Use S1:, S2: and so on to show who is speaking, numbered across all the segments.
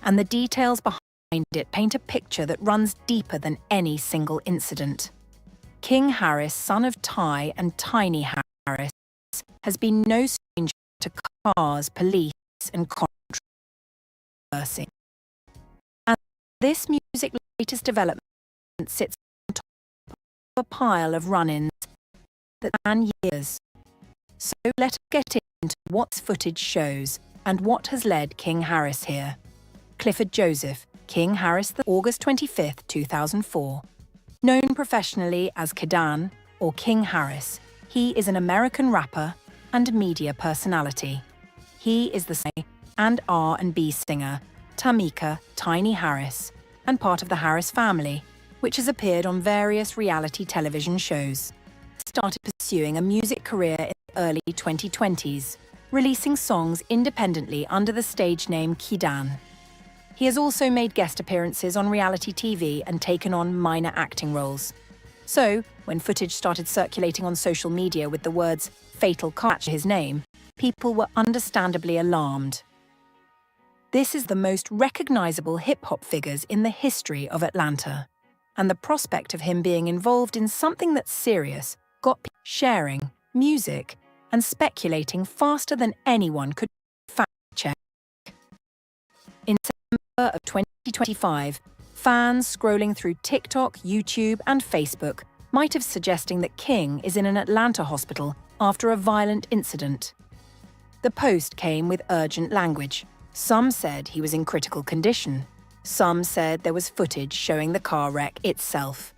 S1: and the details behind it paint a picture that runs deeper than any single incident. King Harris, son of Ty and Tiny Harris, has been no stranger to cars, police, and controversy. And this music's latest development sits on top of a pile of run-ins that span years. So let us get into what this footage shows and what has led King Harris here. Clifford Joseph, King Harris, August 25, 2004. Known professionally as Kidan or King Harris, he is an American rapper and media personality. He is the singer and R&B singer Tamika Tiny Harris and part of the Harris family, which has appeared on various reality television shows. He started pursuing a music career in the early 2020s, releasing songs independently under the stage name Kidan. He has also made guest appearances on reality TV and taken on minor acting roles. So, when footage started circulating on social media with the words "fatal car" to his name, people were understandably alarmed. This is the most recognizable hip-hop figures in the history of Atlanta, and the prospect of him being involved in something that's serious got people sharing music and speculating faster than anyone could fact-check. In September of 2025, fans scrolling through TikTok, YouTube, and Facebook might have suggesting that King is in an Atlanta hospital after a violent incident. The post came with urgent language. Some said he was in critical condition. Some said there was footage showing the car wreck itself.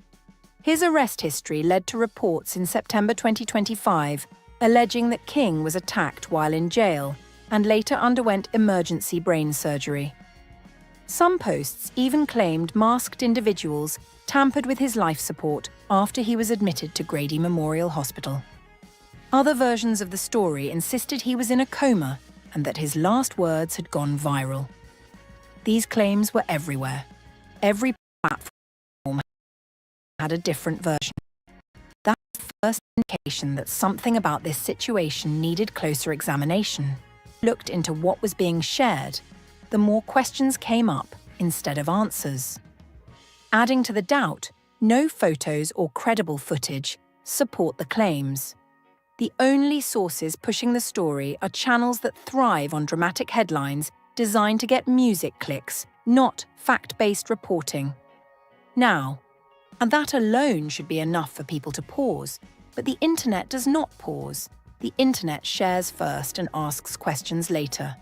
S1: His arrest history led to reports in September 2025 alleging that King was attacked while in jail and later underwent emergency brain surgery. Some posts even claimed masked individuals tampered with his life support after he was admitted to Grady Memorial Hospital. Other versions of the story insisted he was in a coma and that his last words had gone viral. These claims were everywhere. Every platform had a different version. That was the first indication that something about this situation needed closer examination. Looked into what was being shared, the more questions came up instead of answers. Adding to the doubt, no photos or credible footage support the claims. The only sources pushing the story are channels that thrive on dramatic headlines designed to get music clicks, not fact-based reporting. Now, and that alone should be enough for people to pause, but the internet does not pause. The internet shares first and asks questions later.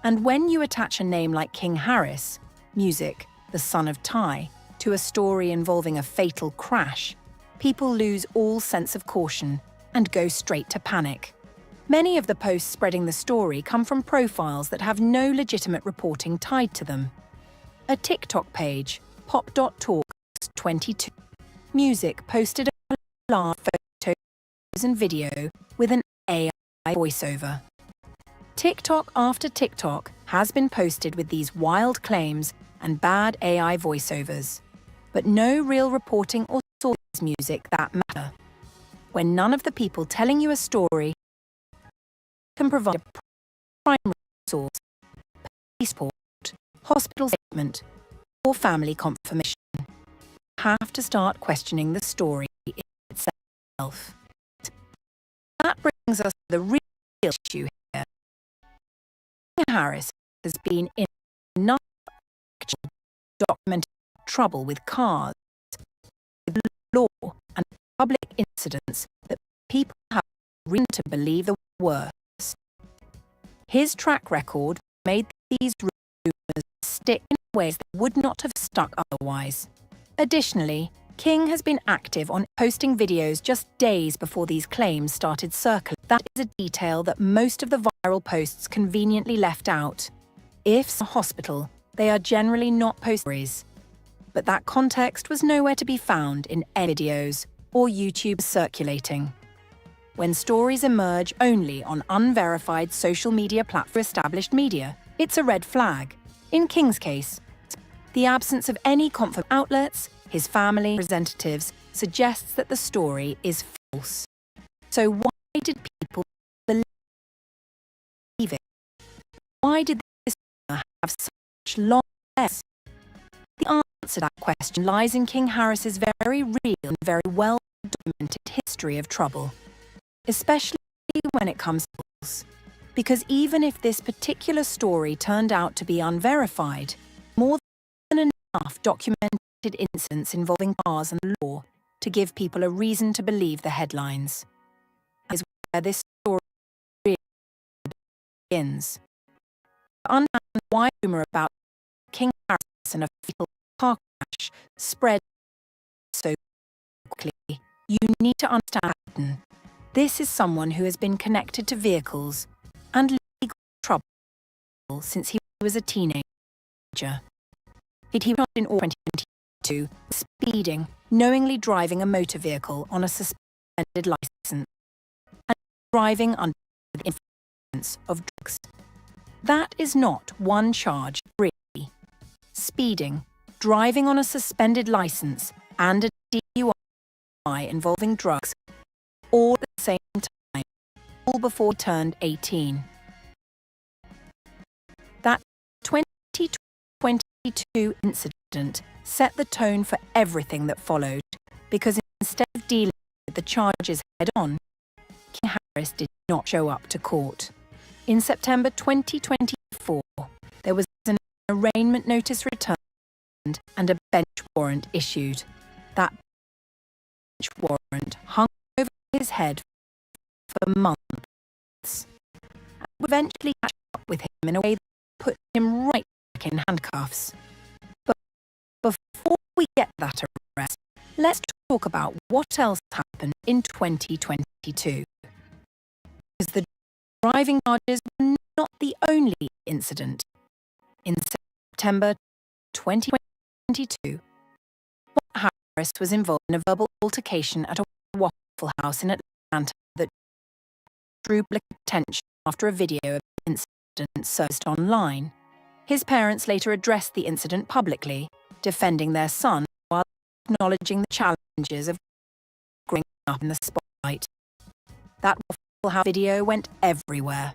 S1: And when you attach a name like King Harris, music, the son of Ty, to a story involving a fatal crash, people lose all sense of caution and go straight to panic. Many of the posts spreading the story come from profiles that have no legitimate reporting tied to them. A TikTok page, pop.talks22, music posted a large photos and video with an AI voiceover. TikTok after TikTok has been posted with these wild claims and bad AI voiceovers, but no real reporting or source music that matter. When none of the people telling you a story can provide a primary source, police report, hospital statement, or family confirmation, you have to start questioning the story itself. That brings us to the real issue here. Harris has been in enough documented trouble with cars, with law and public incidents that people have reason to believe the worst. His track record made these rumors stick in ways that would not have stuck otherwise. Additionally, King has been active on posting videos just days before these claims started circling. That is a detail that most of the viral posts conveniently left out. If in a hospital, they are generally not post stories. But that context was nowhere to be found in any videos or YouTube circulating. When stories emerge only on unverified social media platforms, established media, it's a red flag. In King's case, the absence of any confirmed outlets, his family representatives, suggests that the story is false. So why did people believe it? Why did this have such long else? The answer to that question lies in King Harris's very real and very well-documented history of trouble, especially when it comes to bills. Because even if this particular story turned out to be unverified, more than enough documented incidents involving cars and law to give people a reason to believe the headlines. That is where this story really begins. To understand why rumour about King Harris and a fatal car crash spread so quickly, you need to understand Hatton. This is someone who has been connected to vehicles and legal trouble since he was a teenager. He was in 2022 speeding, knowingly driving a motor vehicle on a suspended licence, and driving under the influence of drugs. That is not one charge, really. Speeding, driving on a suspended licence, and a DUI involving drugs, all at the same time, all before he turned 18. That 2022 incident set the tone for everything that followed, because instead of dealing with the charges head-on, King Harris did not show up to court. In September 2024, there was an arraignment notice returned and a bench warrant issued. That bench warrant hung over his head for months and would eventually catch up with him in a way that put him right back in handcuffs. But before we get that arrest, let's talk about what else happened in 2022. Because the driving charges were not the only incident. In September 2022, Harris was involved in a verbal altercation at a Waffle House in Atlanta that drew public attention after a video of the incident surfaced online. His parents later addressed the incident publicly, defending their son while acknowledging the challenges of growing up in the spotlight. That Waffle House video went everywhere.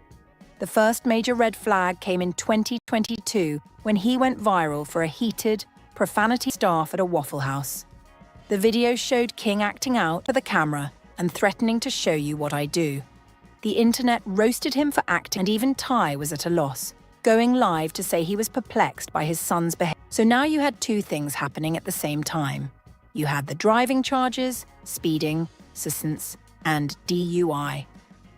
S1: The first major red flag came in 2022 when he went viral for a heated, profanity staff at a Waffle House. The video showed King acting out for the camera and threatening to show you what I do. The internet roasted him for acting, and even Ty was at a loss, going live to say he was perplexed by his son's behavior. So now you had two things happening at the same time. You had the driving charges, speeding, assistance, and DUI.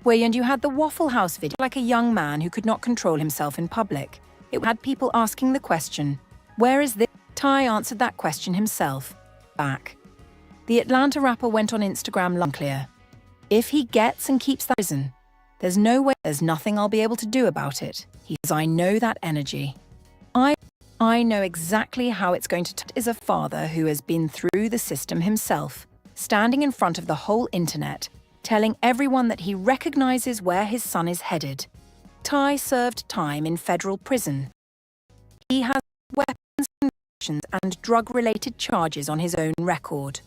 S1: And you had the Waffle House video, like a young man who could not control himself in public. It had people asking the question, where is this? Ty answered that question himself, back. The Atlanta rapper went on Instagram unclear. If he gets and keeps that prison, there's nothing I'll be able to do about it. He says, I know that energy. I know exactly how it's going to is a father who has been through the system himself, standing in front of the whole internet, telling everyone that he recognizes where his son is headed. Ty served time in federal prison. He has weapons convictions and drug-related charges on his own record.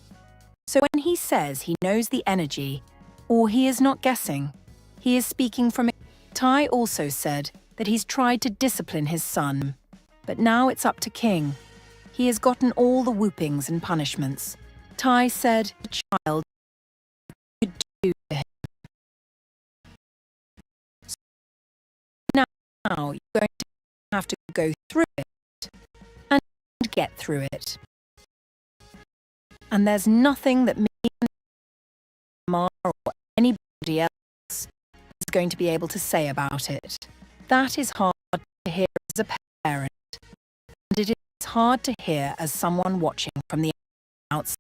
S1: So when he says he knows the energy, or he is not guessing, he is speaking from it. Ty also said that he's tried to discipline his son, but now it's up to King. He has gotten all the whoopings and punishments. Ty said the child could do to him. So now you're going to have to go through it and get through it. And there's nothing that me and Mar or anybody else is going to be able to say about it. That is hard to hear as a parent, and it is hard to hear as someone watching from the outside.